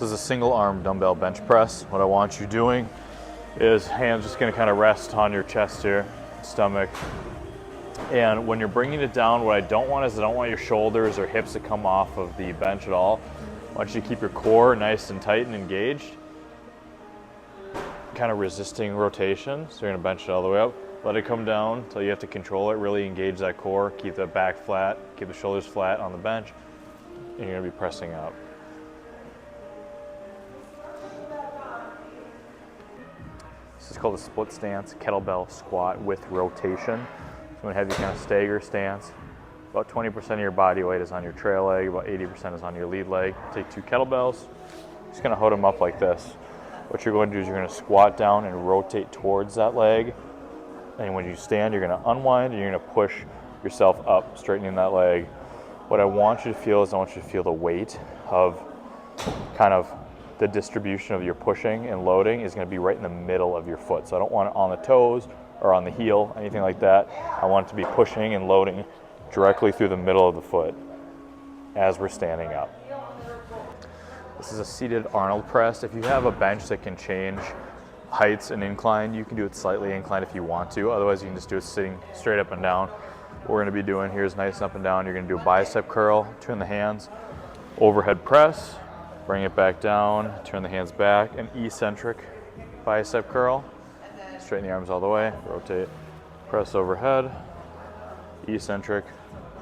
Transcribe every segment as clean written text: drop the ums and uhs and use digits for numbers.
This is a single arm dumbbell bench press. What I want you doing is hands just gonna kind of rest on your chest here, stomach. And when you're bringing it down, what I don't want is I don't want your shoulders or hips to come off of the bench at all. I want you to keep your core nice and tight and engaged, kind of resisting rotation. So you're gonna bench it all the way up. Let it come down until you have to control it. Really engage that core, keep the back flat, keep the shoulders flat on the bench, and you're gonna be pressing up. This is called a split stance kettlebell squat with rotation. So I'm gonna have you kind of stagger stance. About 20% of your body weight is on your trail leg, about 80% is on your lead leg. Take two kettlebells, just gonna hold them up like this. What you're going to do is you're gonna squat down and rotate towards that leg. And when you stand, you're gonna unwind and you're gonna push yourself up, straightening that leg. What I want you to feel is I want you to feel the weight of kind of the distribution of your pushing and loading is gonna be right in the middle of your foot. So I don't want it on the toes or on the heel, anything like that. I want it to be pushing and loading directly through the middle of the foot as we're standing up. This is a seated Arnold press. If you have a bench that can change heights and incline, you can do it slightly inclined if you want to. Otherwise, you can just do it sitting straight up and down. What we're gonna be doing here is nice up and down. You're gonna do a bicep curl, turn the hands, overhead press, bring it back down, turn the hands back, an eccentric bicep curl. Straighten the arms all the way, rotate, press overhead, eccentric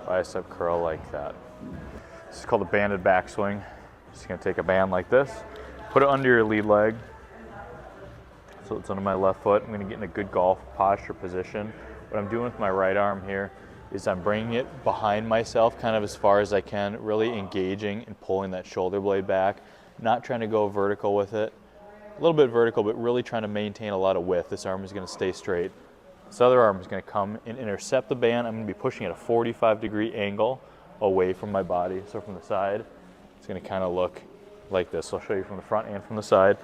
bicep curl like that. This is called a banded backswing. Just gonna take a band like this, put it under your lead leg, so it's under my left foot. I'm gonna get in a good golf posture position. What I'm doing with my right arm here is I'm bringing it behind myself kind of as far as I can, really engaging and pulling that shoulder blade back, not trying to go vertical with it. A little bit vertical, but really trying to maintain a lot of width. This arm is gonna stay straight. This other arm is gonna come and intercept the band. I'm gonna be pushing at a 45-degree angle away from my body. So from the side, it's gonna kind of look like this. So I'll show you from the front and from the side.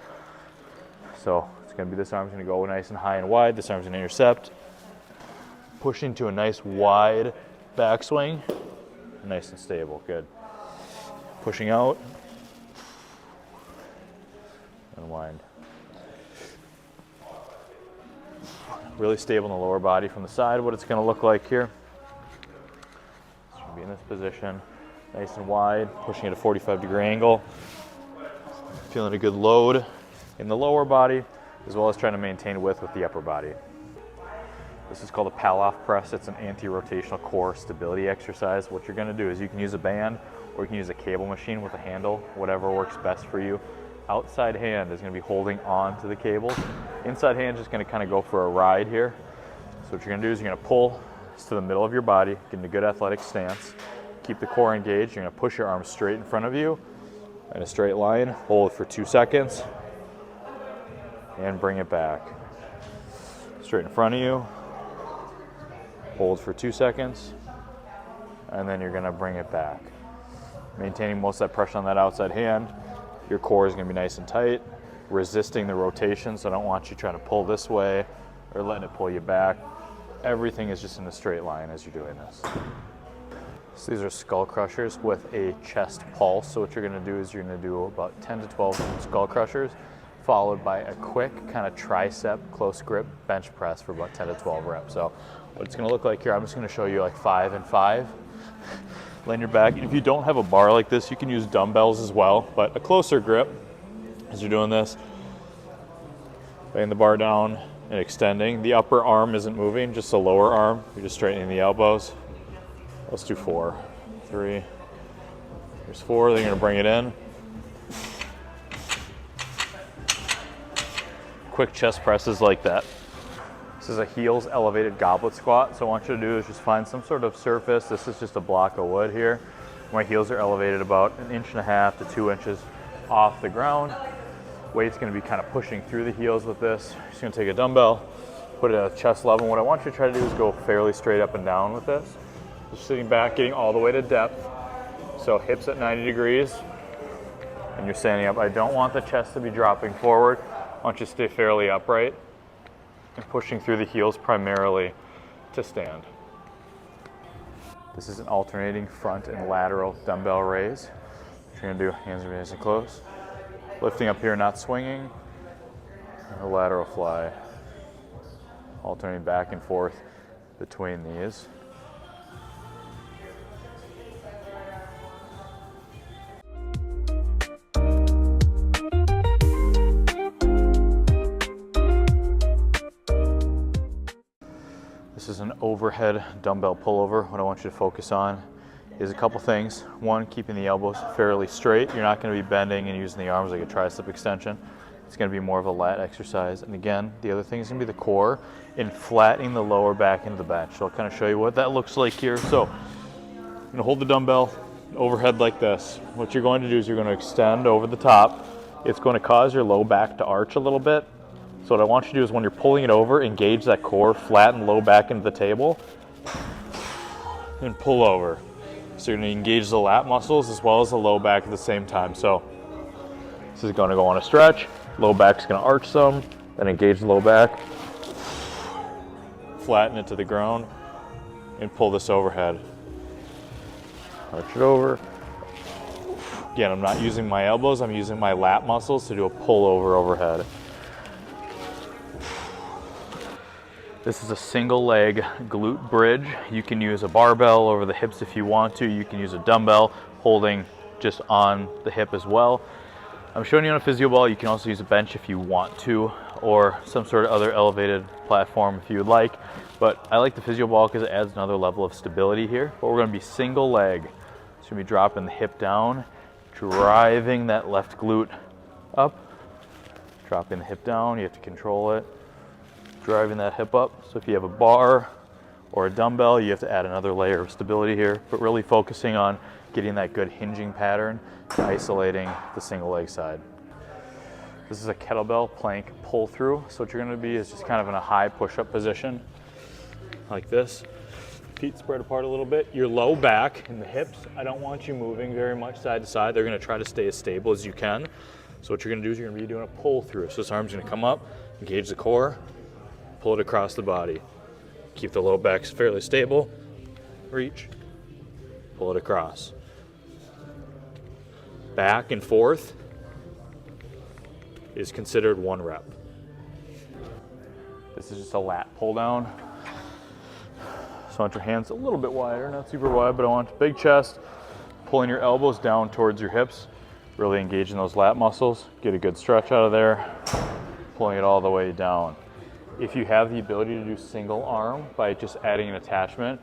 So it's gonna be this arm's gonna go nice and high and wide. This arm's gonna intercept. Pushing to a nice wide backswing. Nice and stable, good. Pushing out. Unwind. Really stable in the lower body. From the side, what it's gonna look like here. It's gonna be in this position, nice and wide, pushing at a 45-degree angle. Feeling a good load in the lower body, as well as trying to maintain width with the upper body. This is called a Pallof press. It's an anti-rotational core stability exercise. What you're gonna do is you can use a band or you can use a cable machine with a handle, whatever works best for you. Outside hand is gonna be holding on to the cables. Inside hand is just gonna kind of go for a ride here. So what you're gonna do is you're gonna pull this to the middle of your body, get in a good athletic stance, keep the core engaged. You're gonna push your arms straight in front of you in a straight line, hold for 2 seconds, and bring it back. Straight in front of you, hold for 2 seconds, and then you're gonna bring it back. Maintaining most of that pressure on that outside hand. Your core is gonna be nice and tight, resisting the rotation, so I don't want you trying to pull this way or letting it pull you back. Everything is just in a straight line as you're doing this. So these are skull crushers with a chest pulse. So what you're gonna do is you're gonna do about 10 to 12 skull crushers, followed by a quick kind of tricep close grip bench press for about 10 to 12 reps. So what it's gonna look like here, I'm just gonna show you like 5 and 5. Lay on your back. If you don't have a bar like this, you can use dumbbells as well, but a closer grip as you're doing this. Laying the bar down and extending. The upper arm isn't moving, just the lower arm. You're just straightening the elbows. Let's do 4, 3. Here's 4, then you're gonna bring it in. Quick chest presses like that. This is a heels elevated goblet squat. So what I want you to do is just find some sort of surface. This is just a block of wood here. My heels are elevated about 1.5 to 2 inches off the ground. Weight's gonna be kind of pushing through the heels with this. Just gonna take a dumbbell, put it at chest level. And what I want you to try to do is go fairly straight up and down with this. Just sitting back, getting all the way to depth. So hips at 90 degrees, and you're standing up. I don't want the chest to be dropping forward. I want you to stay fairly upright and pushing through the heels primarily to stand. This is an alternating front and lateral dumbbell raise. What you're gonna do, hands are nice and close. Lifting up here, not swinging. A lateral fly. Alternating back and forth between these. This is an overhead dumbbell pullover. What I want you to focus on is a couple things. One, keeping the elbows fairly straight. You're not going to be bending and using the arms like a tricep extension. It's going to be more of a lat exercise. And again, the other thing is going to be the core and flattening the lower back into the bench. So I'll kind of show you what that looks like here. So I'm going to hold the dumbbell overhead like this. What you're going to do is you're going to extend over the top. It's going to cause your low back to arch a little bit. So what I want you to do is when you're pulling it over, engage that core, flatten low back into the table, and pull over. So you're going to engage the lat muscles as well as the low back at the same time. So this is going to go on a stretch. Low back's going to arch some, then engage the low back, flatten it to the ground, and pull this overhead. Arch it over. Again, I'm not using my elbows, I'm using my lat muscles to do a pull over overhead. This is a single leg glute bridge. You can use a barbell over the hips if you want to. You can use a dumbbell holding just on the hip as well. I'm showing you on a physio ball. You can also use a bench if you want to, or some sort of other elevated platform if you would like. But I like the physio ball because it adds another level of stability here. But we're going to be single leg. So we're going to be dropping the hip down, driving that left glute up, dropping the hip down. You have to control it. Driving that hip up. So if you have a bar or a dumbbell, you have to add another layer of stability here, but really focusing on getting that good hinging pattern, isolating the single leg side. This is a kettlebell plank pull through. So what you're going to be is just kind of in a high push-up position like this. Feet spread apart a little bit. Your low back and the hips, I don't want you moving very much side to side. They're going to try to stay as stable as you can. So what you're going to do is you're going to be doing a pull through. So this arm's going to come up, engage the core, pull it across the body. Keep the low back fairly stable. Reach, pull it across. Back and forth is considered 1 rep. This is just a lat pull down. So I want your hands a little bit wider, not super wide, but I want a big chest, pulling your elbows down towards your hips, really engaging those lat muscles, get a good stretch out of there, pulling it all the way down. If you have the ability to do single arm by just adding an attachment,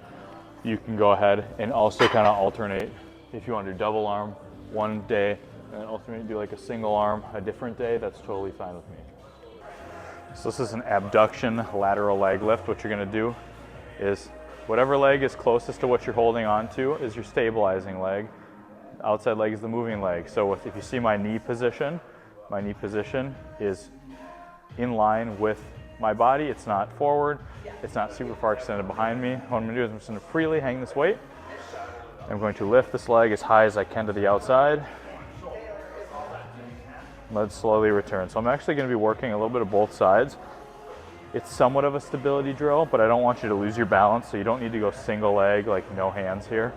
you can go ahead and also kind of alternate. If you want to do double arm one day and alternate, do like a single arm a different day, that's totally fine with me. So this is an abduction lateral leg lift. What you're going to do is whatever leg is closest to what you're holding on to is your stabilizing leg. Outside leg is the moving leg. So if you see my knee position is in line with my body. It's not forward, it's not super far extended behind me. What I'm going to do is I'm just going to freely hang this weight. I'm going to lift this leg as high as I can to the outside. Let's slowly return. So I'm actually going to be working a little bit of both sides. It's somewhat of a stability drill, but I don't want you to lose your balance, so you don't need to go single leg, like no hands here.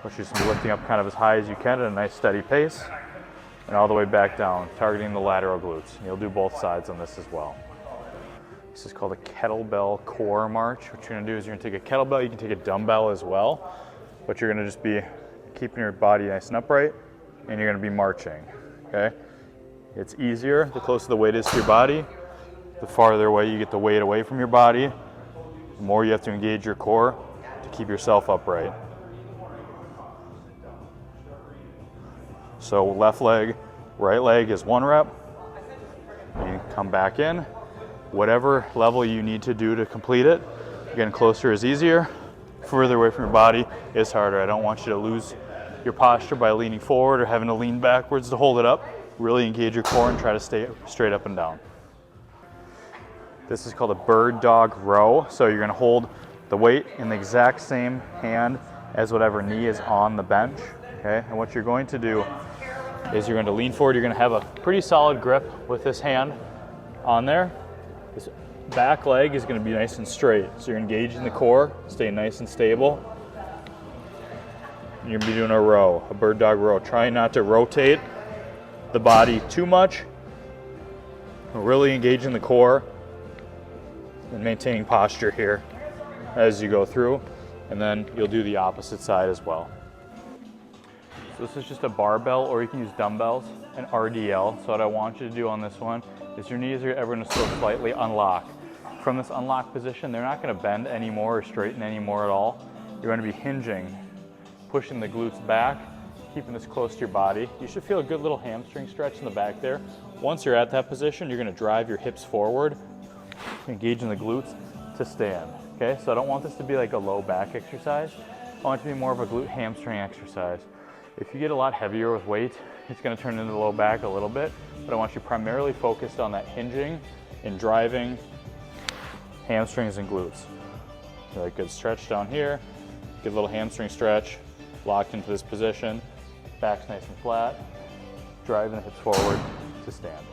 But you're just going to be lifting up kind of as high as you can at a nice steady pace. And all the way back down, targeting the lateral glutes. You'll do both sides on this as well. This is called a kettlebell core march. What you're gonna do is you're gonna take a kettlebell, you can take a dumbbell as well, but you're gonna just be keeping your body nice and upright, and you're gonna be marching, okay? It's easier, the closer the weight is to your body, the farther away you get the weight away from your body, the more you have to engage your core to keep yourself upright. So left leg, right leg is 1 rep. You come back in. Whatever level you need to do to complete it. Getting closer is easier. Further away from your body is harder. I don't want you to lose your posture by leaning forward or having to lean backwards to hold it up. Really engage your core and try to stay straight up and down. This is called a bird dog row. So you're going to hold the weight in the exact same hand as whatever knee is on the bench. Okay, and what you're going to do is you're going to lean forward. You're going to have a pretty solid grip with this hand on there. This back leg is going to be nice and straight. So you're engaging the core, stay nice and stable. And you're going to be doing a row, a bird dog row. Try not to rotate the body too much. We're really engaging the core and maintaining posture here as you go through, and then you'll do the opposite side as well. So this is just a barbell, or you can use dumbbells, an RDL. So what I want you to do on this one is your knees are ever going to still slightly unlock. From this unlocked position, they're not going to bend anymore or straighten anymore at all. You're going to be hinging, pushing the glutes back, keeping this close to your body. You should feel a good little hamstring stretch in the back there. Once you're at that position, you're going to drive your hips forward, engaging the glutes to stand. Okay, so I don't want this to be like a low back exercise. I want it to be more of a glute hamstring exercise. If you get a lot heavier with weight, it's going to turn into the low back a little bit, but I want you primarily focused on that hinging and driving hamstrings and glutes. So a good stretch down here, good little hamstring stretch, locked into this position, back's nice and flat, driving the hips forward to stand.